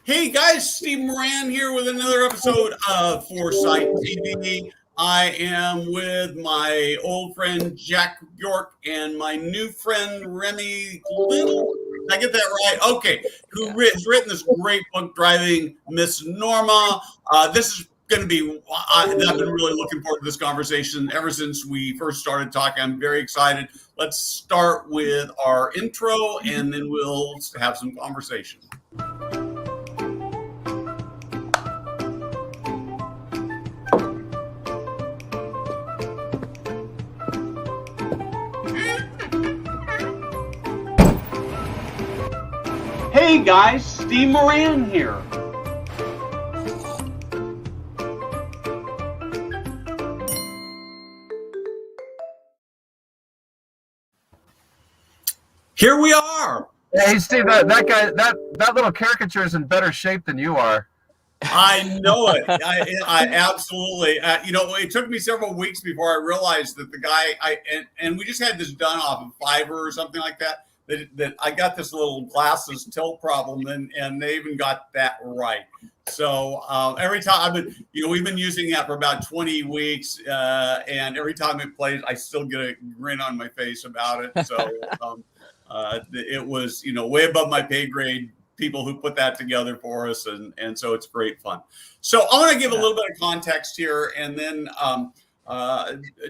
Hey guys, Steve Moran here with another episode of Foresight TV. I am with my old friend Jack York and my new friend Ramie Liddle. Did I get that right? Okay, who has written this great book, Driving Miss Norma. This is going to be, I've been really looking forward to this conversation ever since we first started talking. I'm very excited. Let's start with our intro and then we'll have some conversation. Hey guys, Steve Moran here. Here we are. Hey Steve, that guy, that little caricature is in better shape than you are. I know it. I absolutely. It took me several weeks before I realized that the guy. And we just had this done off of Fiverr or something like that. That I got this little glasses tilt problem, and they even got that right. So every time we've been using that for about 20 weeks, and every time it plays, I still get a grin on my face about it. So it was way above my pay grade. People who put that together for us, and so it's great fun. So I want to give a little bit of context here, and then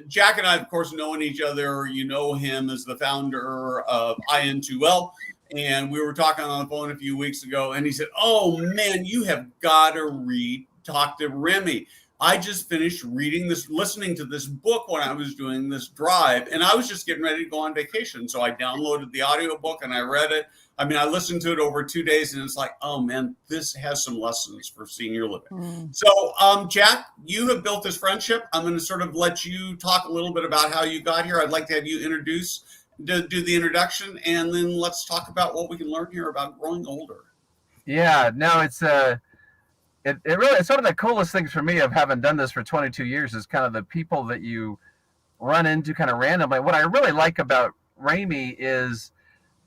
Jack and I, of course, knowing each other. You know him as the founder of IN2L, and we were talking on the phone a few weeks ago, and he said, "Oh man, you have got to talk to Ramie. I just finished listening to this book when I was doing this drive, and I was just getting ready to go on vacation. So I downloaded the audiobook and I read it. I mean, I listened to it over 2 days, and it's like, oh man, this has some lessons for senior living." So, Jack, you have built this friendship. I'm going to sort of let you talk a little bit about how you got here. I'd like to have you do the introduction, and then let's talk about what we can learn here about growing older. Yeah, no, it's it's one of the coolest things for me of having done this for 22 years is kind of the people that you run into kind of randomly. What I really like about Ramie is,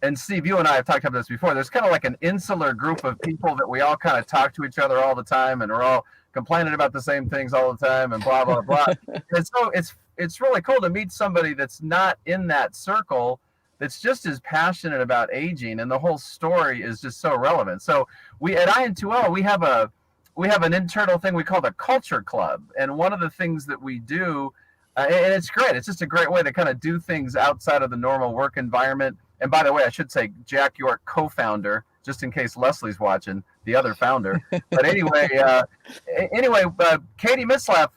and Steve, you and I have talked about this before, there's kind of like an insular group of people that we all kind of talk to each other all the time, and we're all complaining about the same things all the time, and blah, blah, blah. And so it's really cool to meet somebody that's not in that circle, that's just as passionate about aging, and the whole story is just so relevant. So we at IN2L, we have an internal thing we call the Culture Club. And one of the things that we do, and it's great, it's just a great way to kind of do things outside of the normal work environment. And by the way, I should say Jack York, co-founder, just in case Leslie's watching, the other founder. But anyway, Katie Mislav,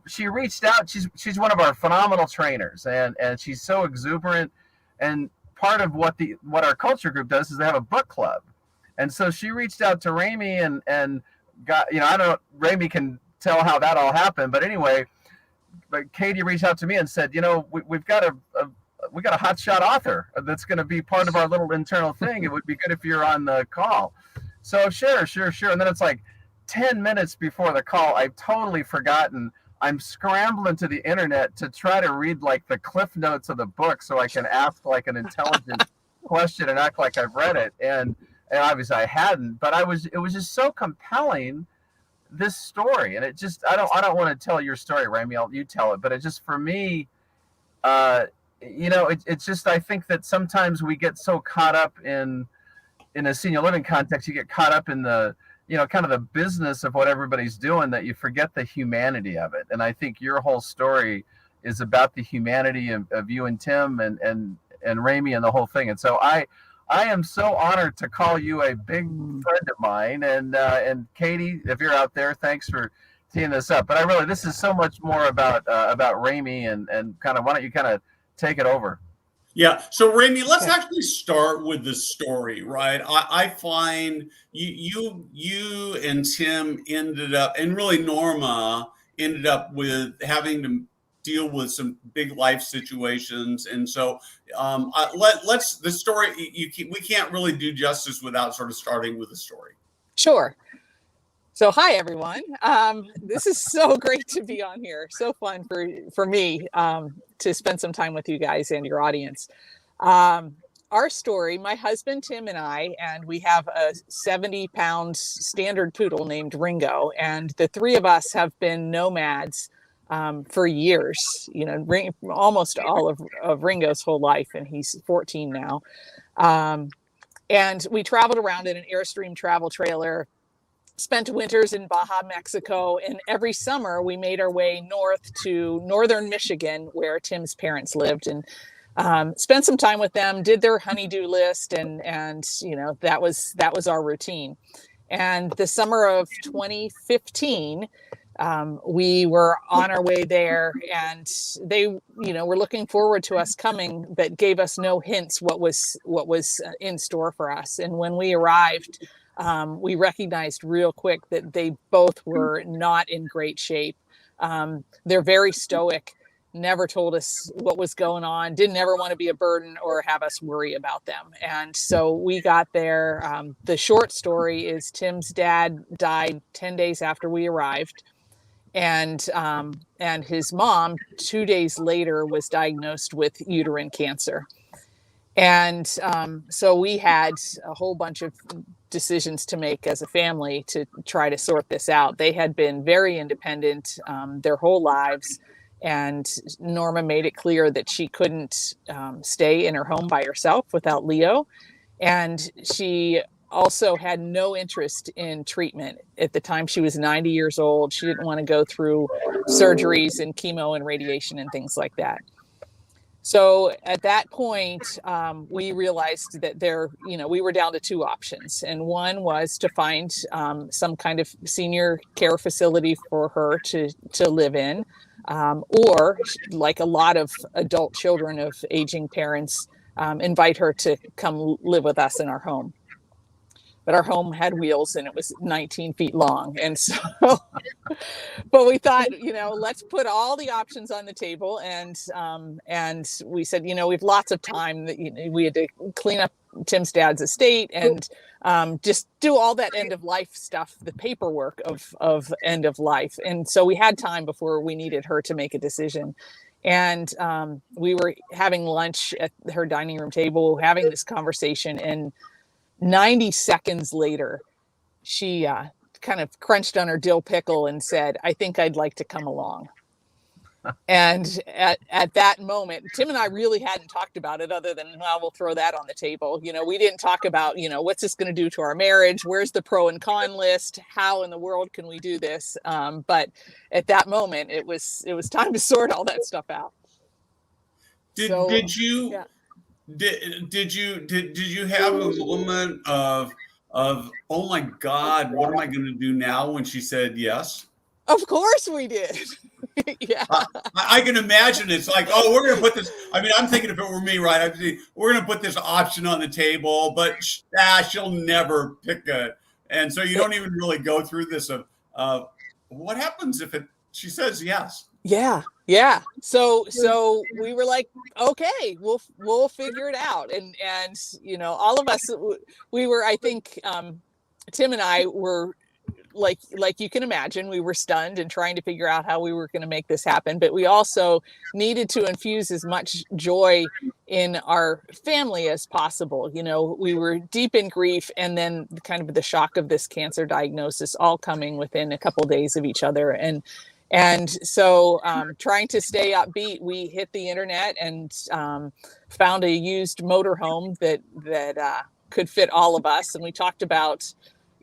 she reached out. She's one of our phenomenal trainers, and she's so exuberant. And part of what our culture group does is they have a book club. And so she reached out to Ramie and got, I don't know, Ramie can tell how that all happened, but anyway, Katie reached out to me and said, we've got a hotshot author that's going to be part of our little internal thing. It would be good if you're on the call. So sure. And then it's like 10 minutes before the call, I've totally forgotten. I'm scrambling to the internet to try to read like the cliff notes of the book so I can ask like an intelligent question and act like I've read it. And obviously I hadn't, but it was just so compelling, this story. And it just, I don't want to tell your story, Ramie, you tell it, but it just, for me, it's just, I think that sometimes we get so caught up in a senior living context, you get caught up in the, kind of the business of what everybody's doing, that you forget the humanity of it. And I think your whole story is about the humanity of you and Tim and Ramie and the whole thing. And so I am so honored to call you a big friend of mine, and Katie, if you're out there, thanks for teeing this up. But this is so much more about Ramie and kind of, why don't you kind of take it over? Yeah. So Ramie, let's actually start with the story, right? I find you and Tim ended up, and really Norma ended up with having to deal with some big life situations, and so let's the story. We can't really do justice without sort of starting with the story. Sure. So hi everyone. This is so great to be on here. So fun for me to spend some time with you guys and your audience. our story, my husband, Tim, and I, and we have a 70-pound standard poodle named Ringo. And the three of us have been nomads for years, almost all of Ringo's whole life. And he's 14 now. And we traveled around in an Airstream travel trailer, spent winters in Baja, Mexico, and every summer we made our way north to northern Michigan, where Tim's parents lived, and spent some time with them, did their honeydew list, and that was our routine. And the summer of 2015, we were on our way there, and they were looking forward to us coming, but gave us no hints what was in store for us. And when we arrived, we recognized real quick that they both were not in great shape. They're very stoic, never told us what was going on, didn't ever want to be a burden or have us worry about them. And so we got there. The short story is Tim's dad died 10 days after we arrived. And his mom, 2 days later, was diagnosed with uterine cancer. And so we had a whole bunch of decisions to make as a family to try to sort this out. They had been very independent their whole lives. And Norma made it clear that she couldn't stay in her home by herself without Leo. And she also had no interest in treatment. At the time, she was 90 years old. She didn't want to go through surgeries and chemo and radiation and things like that. So at that point, we realized that we were down to two options. And one was to find some kind of senior care facility for her to live in, or, like a lot of adult children of aging parents, invite her to come live with us in our home. But our home had wheels and it was 19 feet long. And so, but we thought, let's put all the options on the table. And we said, we've lots of time. That we had to clean up Tim's dad's estate and just do all that end of life stuff, the paperwork of end of life. And so we had time before we needed her to make a decision. And we were having lunch at her dining room table, having this conversation, and 90 seconds later, she kind of crunched on her dill pickle and said, "I think I'd like to come along." And at that moment, Tim and I really hadn't talked about it other than, well, we'll throw that on the table. We didn't talk about, what's this going to do to our marriage? Where's the pro and con list? How in the world can we do this? But at that moment, it was time to sort all that stuff out. Did you have a moment of oh my God, what am I going to do now, when she said yes? Of course we did. Yeah. I can imagine it's like, oh, we're going to put this. I mean, I'm thinking if it were me, right? We're going to put this option on the table, but she'll never pick it. And so you don't even really go through this of what happens if she says yes. Yeah. So we were like, okay, we'll figure it out. And all of us, we were, I think, Tim and I were like you can imagine, we were stunned and trying to figure out how we were going to make this happen. But we also needed to infuse as much joy in our family as possible. We were deep in grief, and then kind of the shock of this cancer diagnosis all coming within a couple of days of each other. And so trying to stay upbeat, we hit the internet and found a used motorhome that could fit all of us. And we talked about,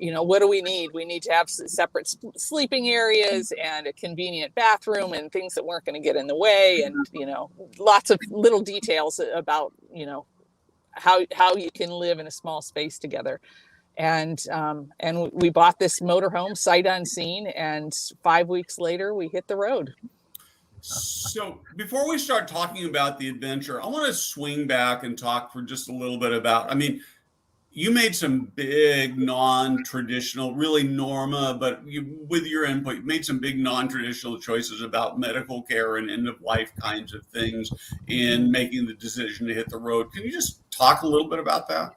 what do we need? We need to have separate sleeping areas and a convenient bathroom and things that weren't going to get in the way. And, lots of little details about, how you can live in a small space together. And we bought this motorhome sight unseen, and 5 weeks later we hit the road. So before we start talking about the adventure, I want to swing back and talk for just a little bit about, you made some big non-traditional, really Norma, but with your input, you made some big non-traditional choices about medical care and end-of-life kinds of things in making the decision to hit the road. Can you just talk a little bit about that?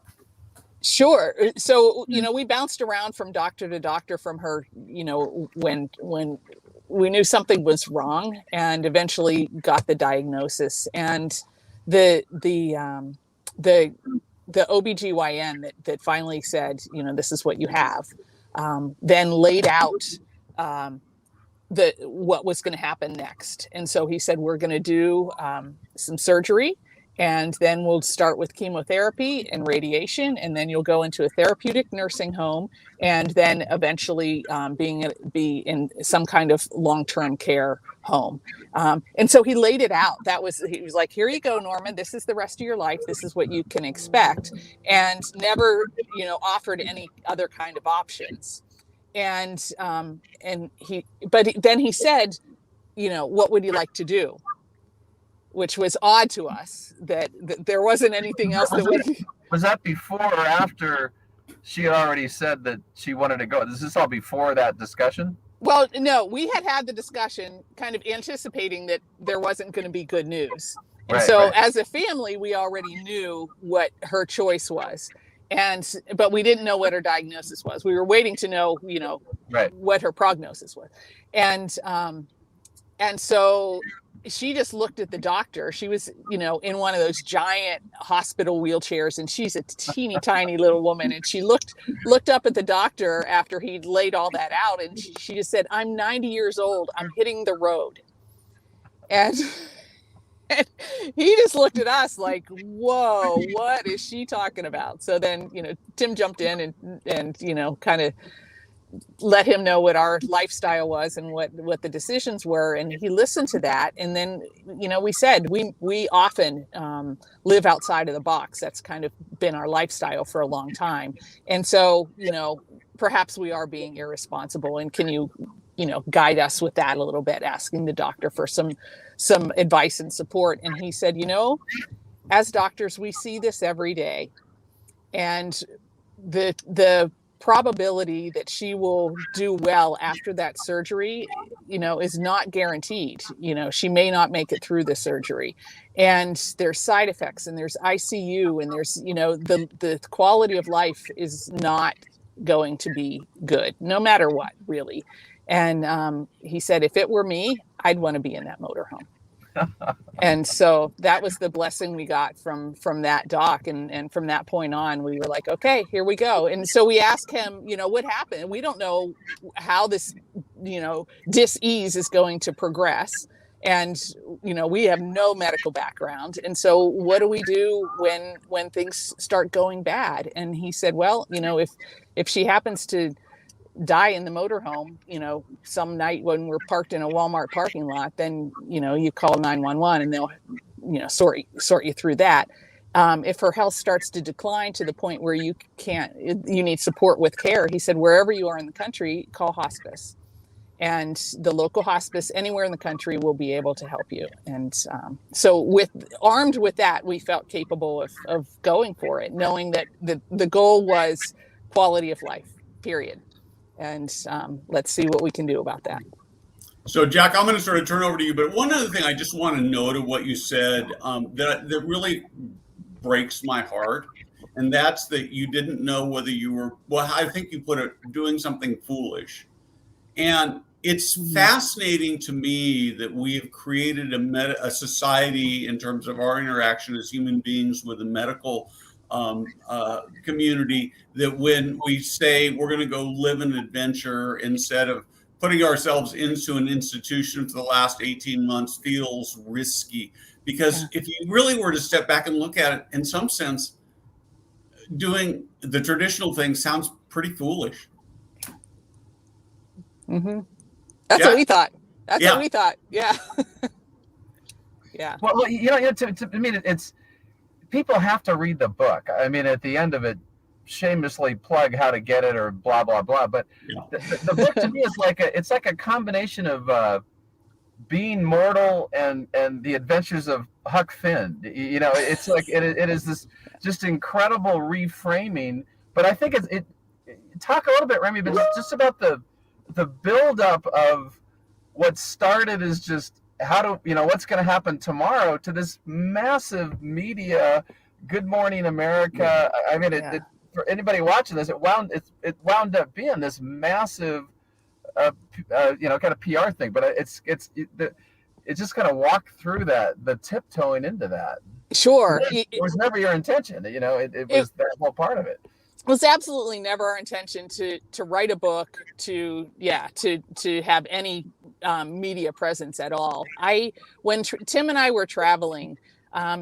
Sure. So, we bounced around from doctor to doctor from her, when we knew something was wrong, and eventually got the diagnosis. And the the OBGYN that finally said, this is what you have, then laid out what was going to happen next. And so he said, we're going to do some surgery, and then we'll start with chemotherapy and radiation, and then you'll go into a therapeutic nursing home, and then eventually be in some kind of long-term care home. And so he laid it out. He was like, here you go, Norma, this is the rest of your life. This is what you can expect. And never, offered any other kind of options. And then he said, what would you like to do? Which was odd to us that there wasn't anything else Was that before or after she had already said that she wanted to go? Is this all before that discussion? Well, no, we had the discussion kind of anticipating that there wasn't going to be good news. And as a family, we already knew what her choice was. But we didn't know what her diagnosis was. We were waiting to know, what her prognosis was. And so she just looked at the doctor. She was, in one of those giant hospital wheelchairs, and she's a teeny tiny little woman. And she looked up at the doctor after he'd laid all that out. And she just said, I'm 90 years old. I'm hitting the road. And he just looked at us like, whoa, what is she talking about? So then, Tim jumped in and kind of let him know what our lifestyle was and what the decisions were. And he listened to that. And then, we said, we often live outside of the box. That's kind of been our lifestyle for a long time. And so, perhaps we are being irresponsible. And can you, guide us with that a little bit, asking the doctor for some advice and support. And he said, as doctors, we see this every day. And the probability that she will do well after that surgery, is not guaranteed. She may not make it through the surgery, and there's side effects, and there's ICU, and there's, the quality of life is not going to be good, no matter what, really. And he said, if it were me, I'd want to be in that motorhome. And so that was the blessing we got from that doc. And from that point on, we were like, okay, here we go. And so we asked him, what happened? We don't know how this, dis-ease is going to progress. And, we have no medical background. And so what do we do when things start going bad? And he said, well, if she happens to die in the motorhome, some night when we're parked in a Walmart parking lot, then, you call 911 and they'll, sort you through that. If her health starts to decline to the point where you need support with care, he said, wherever you are in the country, call hospice. And the local hospice anywhere in the country will be able to help you. And so armed with that, we felt capable of going for it, knowing that the goal was quality of life, period. And let's see what we can do about that. So, Jack, I'm going to sort of turn over to you. But one other thing I just want to note of what you said that really breaks my heart, and that's that you didn't know whether you were, well, I think you put it, doing something foolish. And it's fascinating to me that we have created a society in terms of our interaction as human beings with the medical community, that when we say we're going to go live an adventure instead of putting ourselves into an institution for the last 18 months feels risky. Because if you really were to step back and look at it, in some sense, doing the traditional thing sounds pretty foolish. Mm-hmm. That's what we thought. That's what we thought. Yeah. Yeah. Well, to me, it's, people have to read the book. I mean, at the end of it, shamelessly plug How to Get It or blah, blah, blah. But the book to me is it's like a combination of Being Mortal and The Adventures of Huck Finn. It's like, it is this just incredible reframing. But I think it talk a little bit, Ramie, but it's just about the buildup of what started as just what's going to happen tomorrow to this massive media, Good Morning America. I mean, it for anybody watching this, it wound up being this massive, kind of PR thing. But it's just kind of walk through that, the tiptoeing into that. Sure. It was never your intention. It was that whole part of it. It was absolutely never our intention to write a book, to have any media presence at all. When Tim and I were traveling,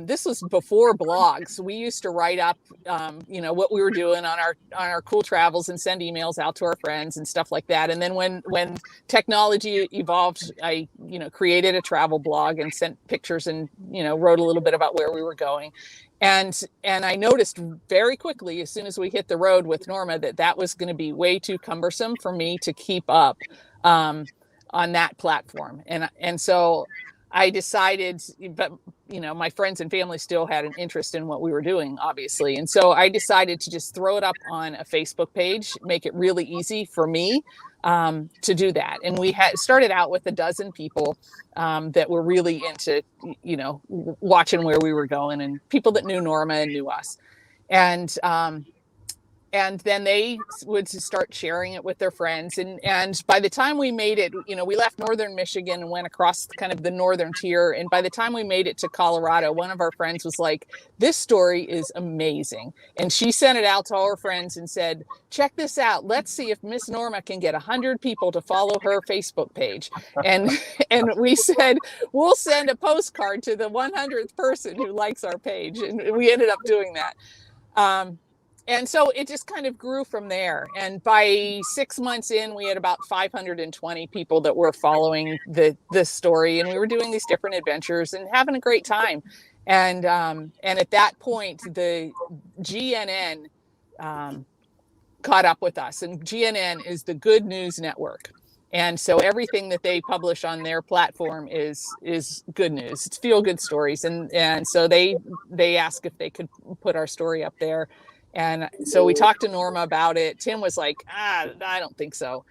this was before blogs. We used to write up, what we were doing on our cool travels and send emails out to our friends and stuff like that. And then when technology evolved, I created a travel blog and sent pictures and wrote a little bit about where we were going. And I noticed very quickly, as soon as we hit the road with Norma, that was going to be way too cumbersome for me to keep up on that platform. And so I decided, but my friends and family still had an interest in what we were doing, obviously. And so I decided to just throw it up on a Facebook page, make it really easy for me to do that. And we had started out with 12 people that were really into, watching where we were going, and people that knew Norma and knew us. And then they would start sharing it with their friends. And by the time we made it, we left northern Michigan and went across kind of the northern tier. And by the time we made it to Colorado, one of our friends was like, "This story is amazing." And she sent it out to all her friends and said, "Check this out. Let's see if Miss Norma can get 100 people to follow her Facebook page." And we said, "We'll send a postcard to the 100th person who likes our page." And we ended up doing that. And so it just kind of grew from there. And by 6 months in, we had about 520 people that were following this story. And we were doing these different adventures and having a great time. And at that point, the GNN caught up with us. And GNN is the Good News Network. And so everything that they publish on their platform is good news. It's feel-good stories. And so they asked if they could put our story up there. And so we talked to Norma about it. Tim was like, I don't think so.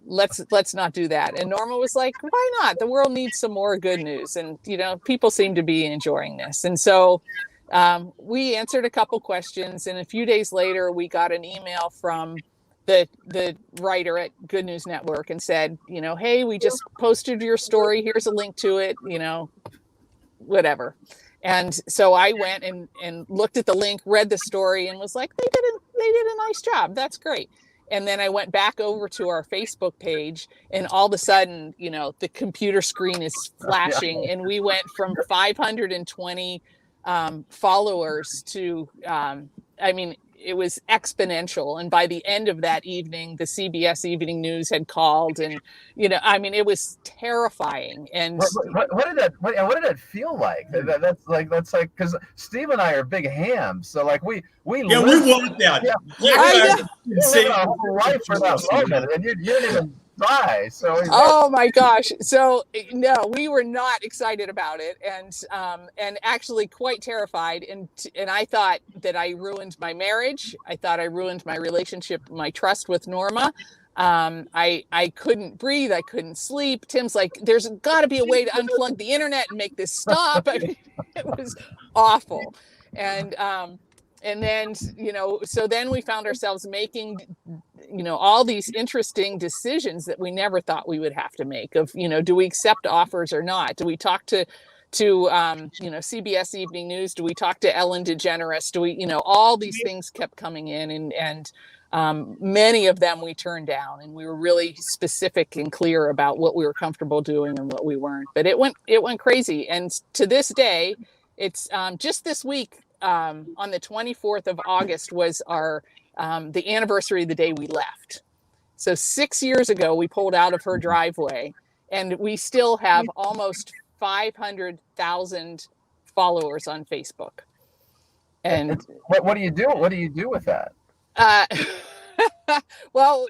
Let's not do that. And Norma was like, why not? The world needs some more good news. And, people seem to be enjoying this. And so we answered a couple questions. And a few days later, we got an email from the writer at Good News Network and said, "Hey, we just posted your story. Here's a link to it, whatever." And so I went and looked at the link, read the story, and was like, they did a nice job. That's great. And then I went back over to our Facebook page, and all of a sudden, the computer screen is flashing, and we went from 520 followers to, it was exponential. And by the end of that evening, the CBS Evening News had called, and it was terrifying. And what did that feel like? That's like because Steve and I are big hams, so like we want that. Yeah, we a whole life for that moment, and you didn't even try. So oh my gosh! So no, we were not excited about it, and actually quite terrified. And I thought that I ruined my marriage. I thought I ruined my relationship, my trust with Norma. I couldn't breathe. I couldn't sleep. Tim's like, "There's got to be a way to unplug the internet and make this stop." I mean, it was awful. And then, so then we found ourselves making, all these interesting decisions that we never thought we would have to make of, do we accept offers or not? Do we talk to CBS Evening News? Do we talk to Ellen DeGeneres? Do we, all these things kept coming in, and many of them we turned down, and we were really specific and clear about what we were comfortable doing and what we weren't. But it went crazy. And to this day, it's just this week, on the 24th of August was our the anniversary of the day we left. So 6 years ago, we pulled out of her driveway, and we still have almost 500,000 followers on Facebook. And what do you do? What do you do with that? Well,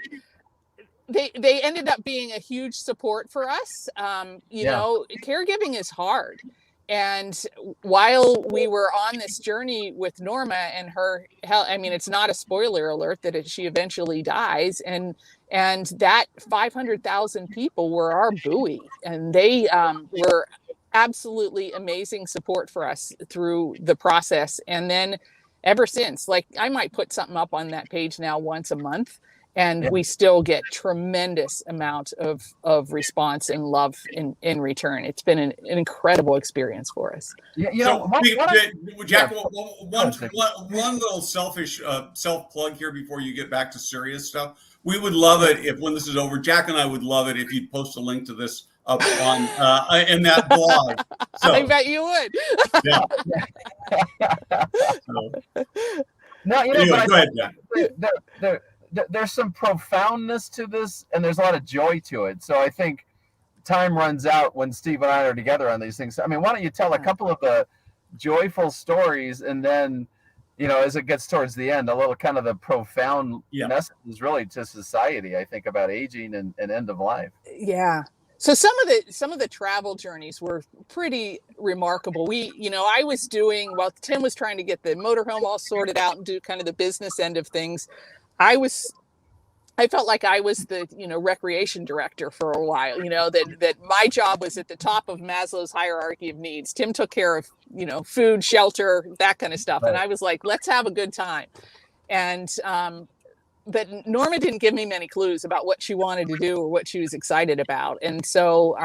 they ended up being a huge support for us. Caregiving is hard. And while we were on this journey with Norma and her health, it's not a spoiler alert that she eventually dies. And that 500,000 people were our buoy, and they were absolutely amazing support for us through the process. And then ever since, like, I might put something up on that page now once a month, And we still get tremendous amount of response and love in return. It's been an incredible experience for us. Yeah, Jack, one little selfish self plug here before you get back to serious stuff. We would love it if, when this is over, Jack and I would love it if you'd post a link to this up on in that blog. So, I bet you would. Yeah. So, no, anyway, go ahead, Jack. There's some profoundness to this, and there's a lot of joy to it. So I think time runs out when Steve and I are together on these things. I mean, why don't you tell a couple of the joyful stories, and then, as it gets towards the end, a little kind of the profound messages really to society, I think, about aging and end of life. Yeah. So some of the travel journeys were pretty remarkable. I was doing, while Tim was trying to get the motorhome all sorted out and do kind of the business end of things, I felt like I was the, recreation director for a while, that my job was at the top of Maslow's hierarchy of needs. Tim took care of, food, shelter, that kind of stuff. Right. And I was like, let's have a good time. And, but Norma didn't give me many clues about what she wanted to do or what she was excited about. And so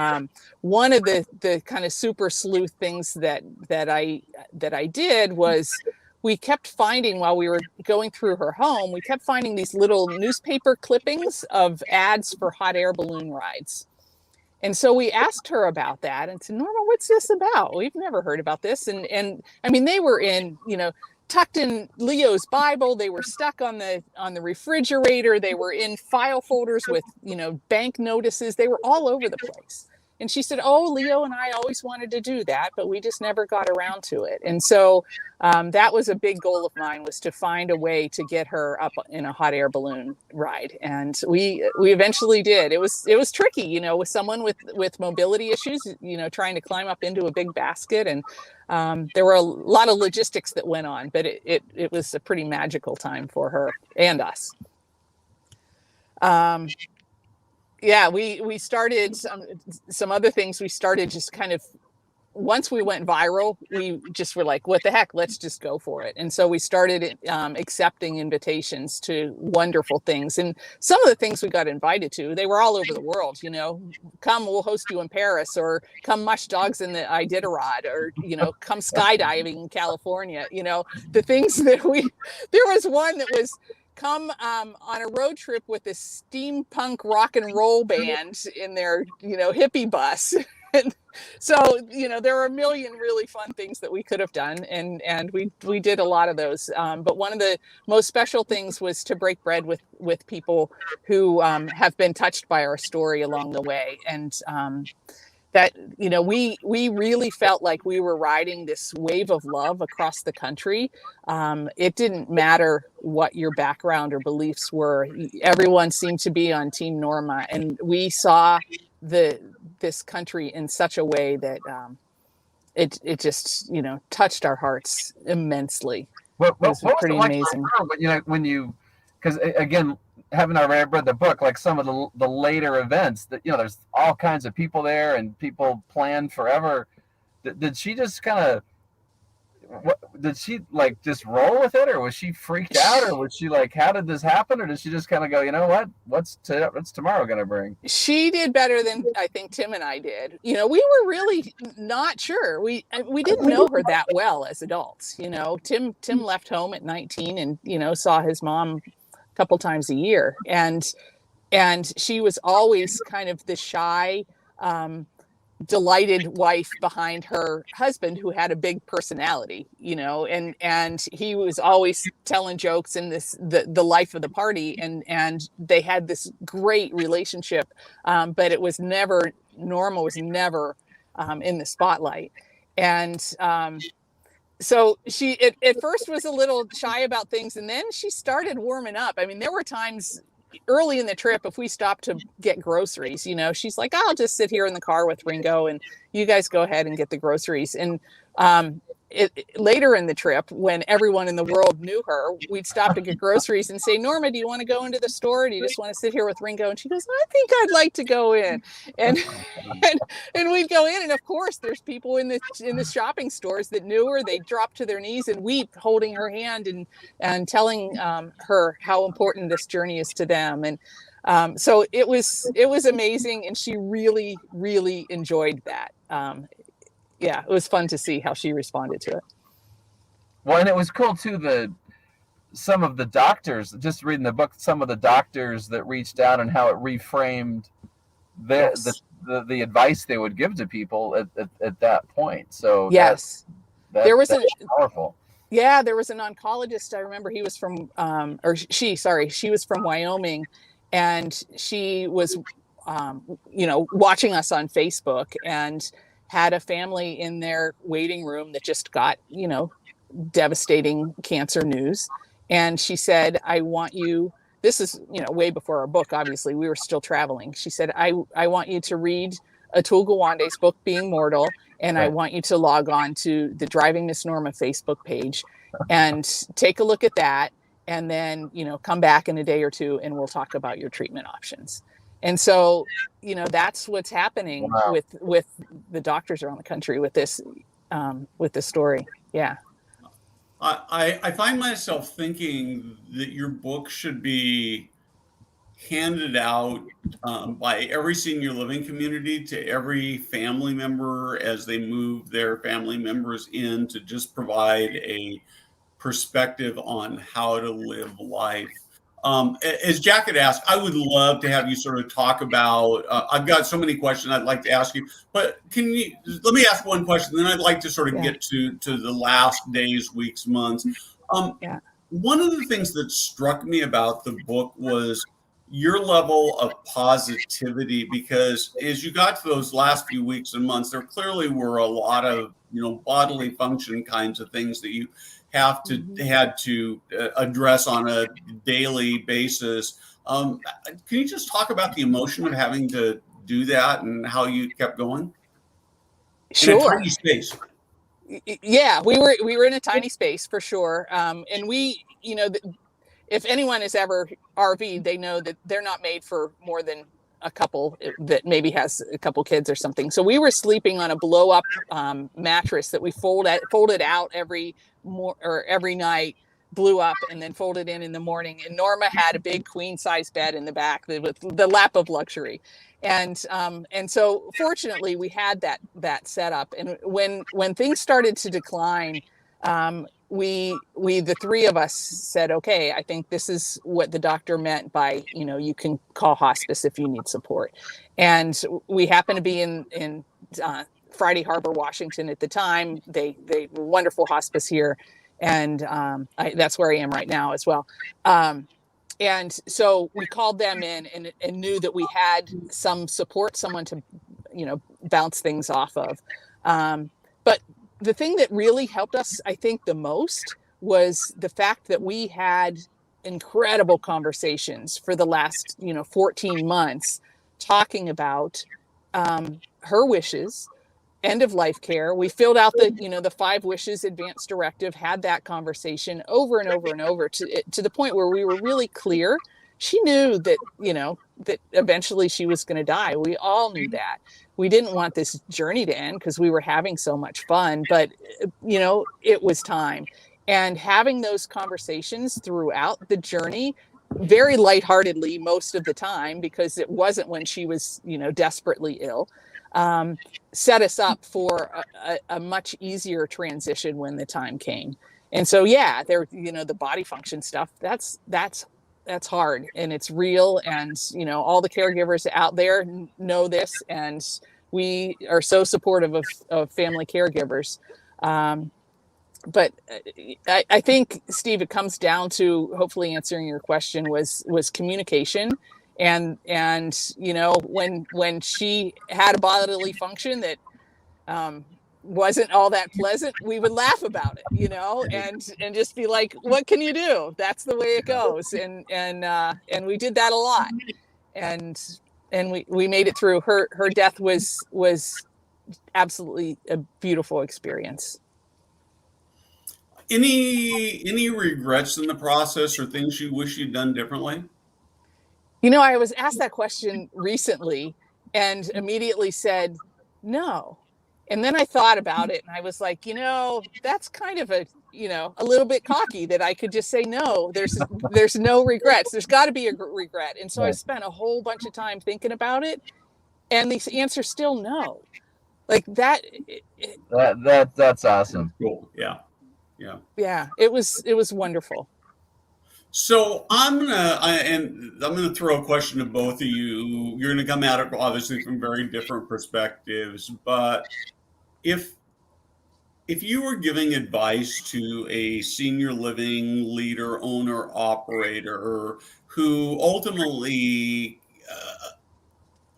one of the kind of super sleuth things that I did was, we kept finding, while we were going through her home, we kept finding these little newspaper clippings of ads for hot air balloon rides. And so we asked her about that and said, Norma, what's this about? We've never heard about this. And I mean, they were in, tucked in Leo's Bible. They were stuck on the refrigerator. They were in file folders with, bank notices. They were all over the place. And she said, oh, Leo and I always wanted to do that, but we just never got around to it. And so that was a big goal of mine, was to find a way to get her up in a hot air balloon ride. And we eventually did. It was tricky, with someone with mobility issues, trying to climb up into a big basket. And there were a lot of logistics that went on, but it was a pretty magical time for her and us. Yeah, we started some other things. We started just kind of, once we went viral, we just were like, what the heck, let's just go for it. And so we started accepting invitations to wonderful things. And some of the things we got invited to, they were all over the world, come, we'll host you in Paris, or come mush dogs in the Iditarod, or, come skydiving in California, the things that there was one that was, come on a road trip with a steampunk rock and roll band in their, hippie bus. And so, there are a million really fun things that we could have done. And we did a lot of those. But one of the most special things was to break bread with people who have been touched by our story along the way. And that, we really felt like we were riding this wave of love across the country. It didn't matter what your background or beliefs were. Everyone seemed to be on Team Norma. And we saw this country in such a way that it just, touched our hearts immensely. What was pretty like amazing. When you, because again, having already read the book, like some of the later events that, there's all kinds of people there and people planned forever. Did she just kind of, did she like just roll with it, or was she freaked out, or was she like, how did this happen? Or did she just kind of go, what's tomorrow going to bring? She did better than I think Tim and I did. We were really not sure. We didn't know her that well as adults. Tim left home at 19 and, saw his mom couple times a year, and she was always kind of the shy, delighted wife behind her husband, who had a big personality, and he was always telling jokes and the life of the party, and they had this great relationship, but it was never, Norma was never in the spotlight. And so she at first was a little shy about things, and then she started warming up. I mean, there were times early in the trip, if we stopped to get groceries, she's like, I'll just sit here in the car with Ringo and you guys go ahead and get the groceries. And later in the trip, when everyone in the world knew her, we'd stop to get groceries and say, Norma, do you want to go into the store? Or do you just want to sit here with Ringo? And she goes, I think I'd like to go in. And and we'd go in, and of course there's people in the shopping stores that knew her. They'd drop to their knees and weep, holding her hand and telling her how important this journey is to them. And so it was amazing, and she really, really enjoyed that. Yeah, it was fun to see how she responded to it. Well, and it was cool too, some of the doctors, just reading the book, some of the doctors that reached out and how it reframed the advice they would give to people at that point. So yes, there was powerful. Yeah, there was an oncologist. I remember he was from, she was from Wyoming, and she was, watching us on Facebook, and had a family in their waiting room that just got, devastating cancer news. And she said, I want you, this is, way before our book, obviously, we were still traveling. She said, I want you to read Atul Gawande's book, Being Mortal, and right. I want you to log on to the Driving Miss Norma Facebook page and take a look at that. And then, come back in a day or two and we'll talk about your treatment options. And so, that's what's happening wow. with the doctors around the country with this story. Yeah. I find myself thinking that your book should be handed out by every senior living community to every family member as they move their family members in, to just provide a perspective on how to live life. As Jack had asked, I would love to have you sort of talk about, I've got so many questions I'd like to ask you, but let me ask one question, then I'd like to sort of get to the last days, weeks, months. One of the things that struck me about the book was your level of positivity, because as you got to those last few weeks and months, there clearly were a lot of, bodily function kinds of things that you had to address on a daily basis. Can you just talk about the emotion of having to do that and how you kept going? Sure. In a tiny space. Yeah, we were in a tiny space for sure. And we, if anyone has ever RV'd, they know that they're not made for more than a couple that maybe has a couple kids or something. So we were sleeping on a blow up mattress that we folded out every night, blew up, and then folded in the morning. And Norma had a big queen size bed in the back with the lap of luxury. And so fortunately we had that set up. And when things started to decline, we the three of us said, okay, I think this is what the doctor meant by, you can call hospice if you need support. And we happened to be in Friday Harbor, Washington at the time. They were wonderful hospice here. And that's where I am right now as well. And so we called them in and knew that we had some support, someone to, bounce things off of. But the thing that really helped us, I think, the most was the fact that we had incredible conversations for the last, 14 months talking about her wishes, end of life care. We filled out the 5 wishes advance directive, had that conversation over and over and over to the point where we were really clear. She knew that, that eventually she was going to die. We all knew that. We didn't want this journey to end because we were having so much fun, but, it was time. And having those conversations throughout the journey, very lightheartedly most of the time, because it wasn't when she was, desperately ill, set us up for a much easier transition when the time came. And so, the body function stuff, that's hard and it's real. And, all the caregivers out there know this, and we are so supportive of family caregivers. But I think, Steve, it comes down to, hopefully answering your question, was communication. And when she had a bodily function that wasn't all that pleasant, we would laugh about it, and just be like, what can you do? That's the way it goes. And we did that a lot. And we made it through. Her death was absolutely a beautiful experience. Any regrets in the process or things you wish you'd done differently? I was asked that question recently and immediately said no. And then I thought about it and I was like, that's kind of a little bit cocky that I could just say no. There's no regrets. There's got to be a regret. And so I Right. spent a whole bunch of time thinking about it, and the answer's still no. Like that. That's awesome. Cool. Yeah. Yeah, it was wonderful. So I'm gonna throw a question to both of you. You're gonna come at it obviously from very different perspectives, but if you were giving advice to a senior living leader, owner, operator who ultimately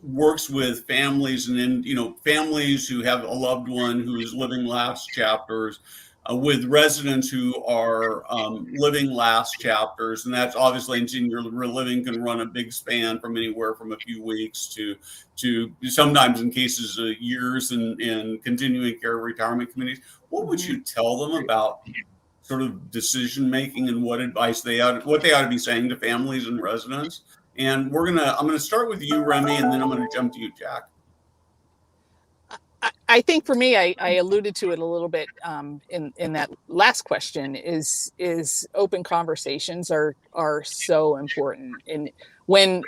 works with families and families who have a loved one who is living last chapters, with residents who are living last chapters, and that's obviously in senior living can run a big span from anywhere from a few weeks to sometimes in cases of years in continuing care retirement communities. What would you tell them about sort of decision making and what they ought to be saying to families and residents? And I'm gonna start with you, Ramie, and then I'm gonna jump to you, Jack. I think for me, I alluded to it a little bit in that last question. Is open conversations are so important. And when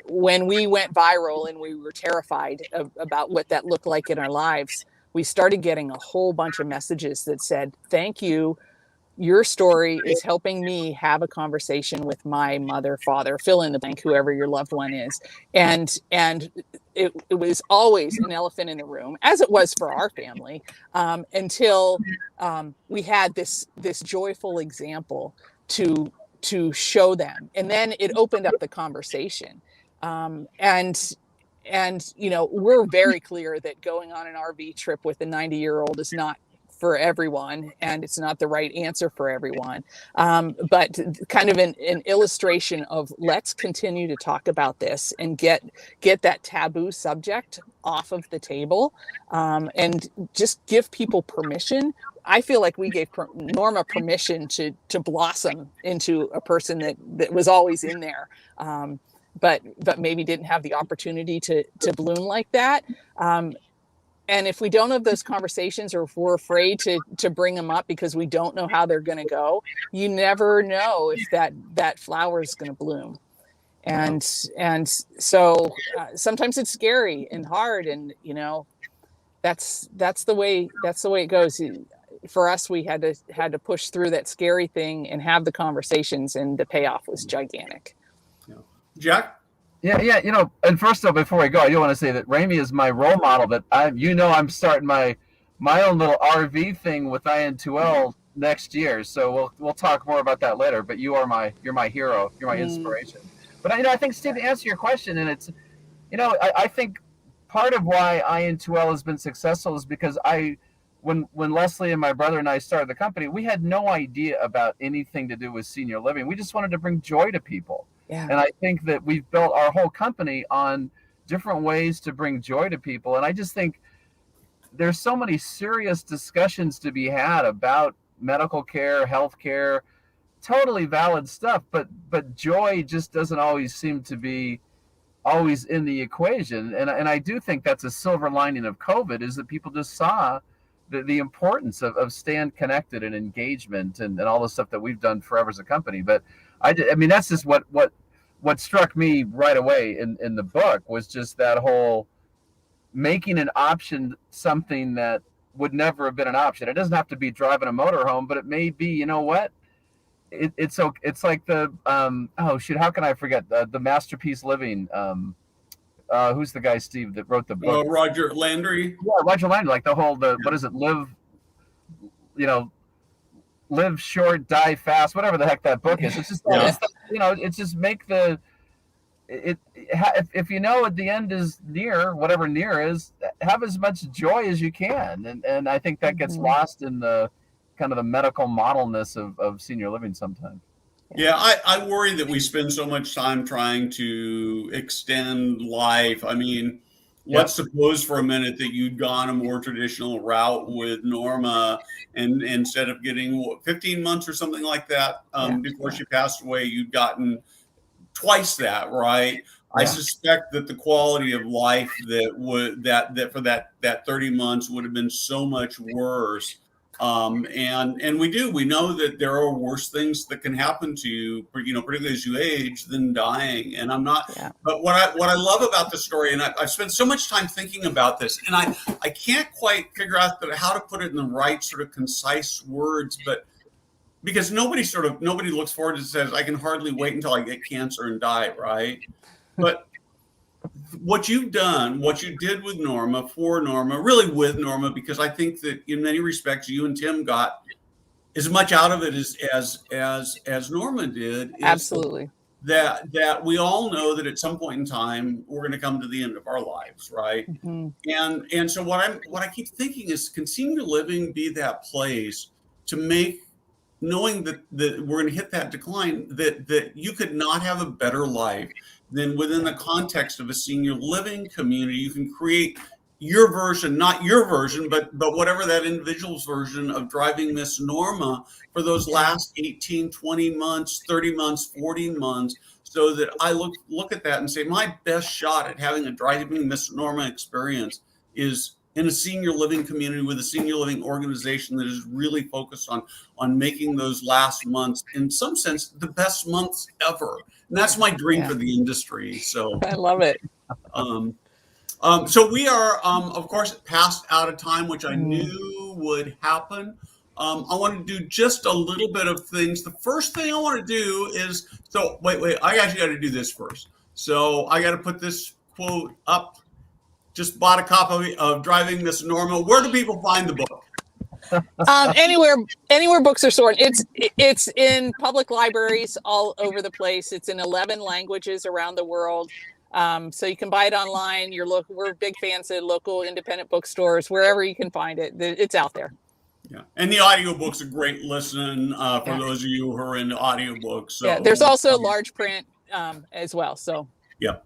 we went viral and we were terrified about what that looked like in our lives, we started getting a whole bunch of messages that said, "Thank you. Your story is helping me have a conversation with my mother, father, fill in the blank, whoever your loved one is." And it was always an elephant in the room, as it was for our family, until we had this joyful example to show them, and then it opened up the conversation. And we're very clear that going on an RV trip with a 90-year-old is not for everyone, and it's not the right answer for everyone. But kind of an illustration of, let's continue to talk about this and get that taboo subject off of the table, and just give people permission. I feel like we gave Norma permission to blossom into a person that was always in there, but maybe didn't have the opportunity to bloom like that. And if we don't have those conversations, or if we're afraid to bring them up because we don't know how they're going to go, you never know if that flower is going to bloom. And so sometimes it's scary and hard, and that's the way it goes. For us, we had to push through that scary thing and have the conversations, and the payoff was gigantic. Yeah. Jack? Yeah. And first of all, before I go, I do want to say that Ramie is my role model. That I'm starting my own little RV thing with IN2L next year. So we'll talk more about that later. But you're my hero. You're my inspiration. But I think, Steve, to answer your question, and it's, I think part of why IN2L has been successful is because when Leslie and my brother and I started the company, we had no idea about anything to do with senior living. We just wanted to bring joy to people. Yeah. And I think that we've built our whole company on different ways to bring joy to people. And I just think there's so many serious discussions to be had about medical care, healthcare, totally valid stuff. But joy just doesn't always seem to be always in the equation. And I do think that's a silver lining of COVID, is that people just saw the importance of staying connected and engagement and all the stuff that we've done forever as a company. But I mean, that's just what struck me right away in the book, was just that whole making an option something that would never have been an option. It doesn't have to be driving a motorhome, but it may be, it's like the how can I forget the Masterpiece Living, who's the guy, Steve, that wrote the book? Roger Landry. Yeah, Roger Landry, like the whole what is it, live short, die fast, whatever the heck that book is. It's just, it's just make if at the end is near, whatever near is, have as much joy as you can. And I think that gets lost in the kind of the medical modelness of senior living sometimes. Yeah, I worry that we spend so much time trying to extend life. I mean, let's suppose for a minute that you'd gone a more traditional route with Norma, and instead of getting 15 months or something like that before she passed away, you'd gotten twice that, right? I suspect that the quality of life that for that 30 months would have been so much worse. And we know that there are worse things that can happen to you, particularly as you age, than dying. And I'm not, but what I love about the story, and I've spent so much time thinking about this, and I can't quite figure out how to put it in the right sort of concise words, but because nobody looks forward to says, I can hardly wait until I get cancer and die, right? But what you've done, what you did with Norma, for Norma, really with Norma, because I think that in many respects you and Tim got as much out of it as Norma did. Absolutely. That we all know that at some point in time we're going to come to the end of our lives, right? And so what I keep thinking is, can senior living be that place to make, knowing that we're going to hit that decline, that you could not have a better life than within the context of a senior living community. You can create your version, not your version, but whatever that individual's version of driving Miss Norma for those last 18, 20 months, 30 months, 40 months, so that I look at that and say, my best shot at having a driving Miss Norma experience is in a senior living community with a senior living organization that is really focused on making those last months, in some sense, the best months ever. And that's my dream for the industry. So I love it. So we are, of course, past out of time, which I knew would happen. I want to do just a little bit of things. The first thing I want to do is, wait, I actually got to do this first. So I got to put this quote up. Just bought a copy of Driving Miss Norma. Where do people find the book? Anywhere books are sold. It's in public libraries all over the place. It's in 11 languages around the world. So you can buy it online. We're big fans of local independent bookstores, wherever you can find it. It's out there. Yeah, and the audiobook's a great listen for those of you who are into audiobooks. So, there's also large print as well. So yeah.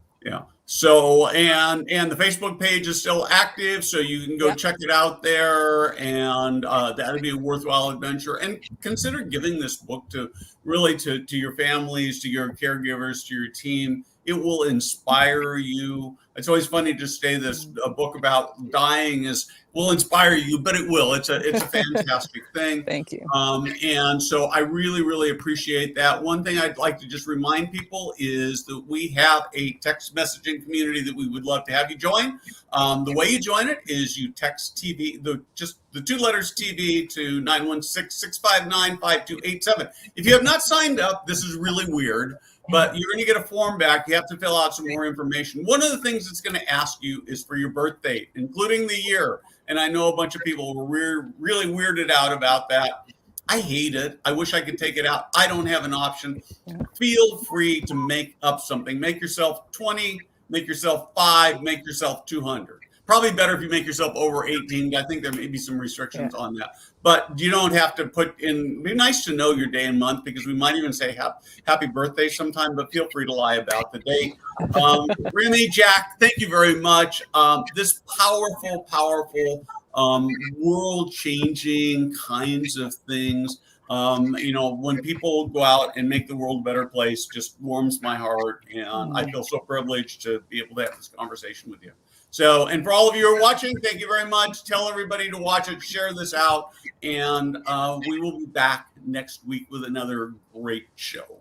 So and the Facebook page is still active, so you can go check it out there, and that'd be a worthwhile adventure. And consider giving this book to your families, to your caregivers, to your team. It will inspire you. It's always funny to say this, a book about dying will inspire you, but it will. It's a fantastic thing. Thank you. And so I really, really appreciate that. One thing I'd like to just remind people is that we have a text messaging community that we would love to have you join. The way you join it is you text TV, just the two letters TV to 916-659-5287. If you have not signed up, this is really weird, but you're going to get a form back. You have to fill out some more information. One of the things it's going to ask you is for your birth date, including the year. And I know a bunch of people were really weirded out about that. I hate it. I wish I could take it out. I don't have an option. Feel free to make up something. Make yourself 20, make yourself 5, make yourself 200. Probably better if you make yourself over 18. I think there may be some restrictions on that. But you don't have to put in, it'd be nice to know your day and month, because we might even say happy birthday sometime, but feel free to lie about the date. Ramie, Jack, thank you very much. This powerful, world-changing kinds of things, when people go out and make the world a better place, just warms my heart. And I feel so privileged to be able to have this conversation with you. So, and for all of you who are watching, thank you very much. Tell everybody to watch it, share this out, and we will be back next week with another great show.